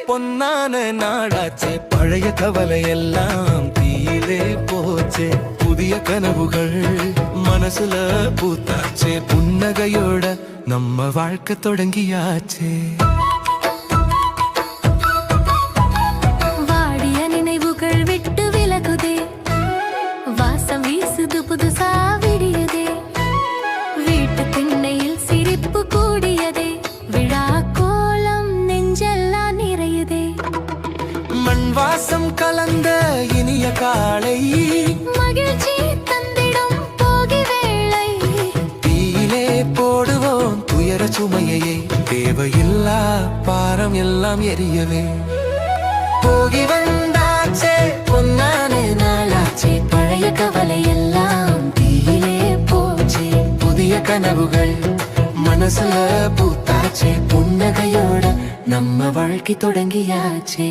பொன்னான நாடாச்சே. பழைய கவலை எல்லாம் தீயிலே போச்சே. புதிய கனவுகள் மனசுல பூத்தாச்சே. புன்னகையோட நம்ம வாழ்க்கை தொடங்கியாச்சே. வாடிய நினைவுகள் விட்டு விலகுதே. வாசம் வீசுது புதுசா விடியதே. வீட்டு திண்ணையில் சிரிப்பு கூடியதே. விழா கோலம் நெஞ்செல்லாம் நிறையுதே. மண் வாசம் கலந்த இனிய காலை மகிழ்ச்சி தந்திடும் போகி வேளை. தீயிலே போடுவோம் துயர சுமையை. தேவையில்லா பாரம் எல்லாம் எரியவே. போகி வந்தாச்சே பொன்னான நாளாச்சே. பழைய கவலை எல்லாம் தீயிலே போச்சே. புதிய கனவுகள் மனசுல பூத்தாச்சே. புன்னகையோட நம்ம வாழ்க்கை தொடங்கியாச்சே.